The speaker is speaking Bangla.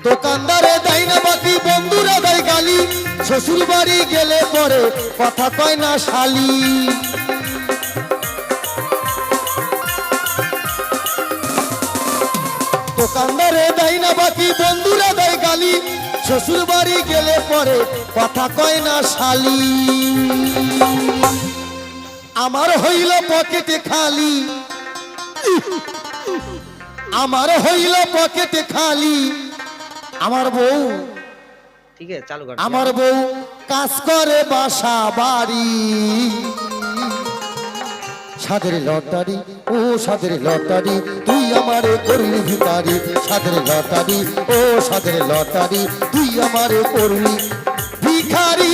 দোকানদারে দেয় না বাকি, বন্ধুরা দেয় গালি, শ্বশুর বাড়ি গেলে পরে কথা কয় না শালি। দোকানদারে দেয় না বাকি, বন্ধুরা দেয় গালি, শ্বশুর বাড়ি গেলে পরে কথা কয় না শালি। আমার হইল পকেটে খালি, আমার হইল পকেটে খালি, আমার বউ ঠিক আছে চালু কর। আমার বউ কাজ করে বাসা বাড়ি। সাদের লটারি ও সাদের লটারি, তুই আমারে করলি ভিখারি। সাদের লটারি ও সাদের লটারি, তুই আমারে করলি ভিখারি।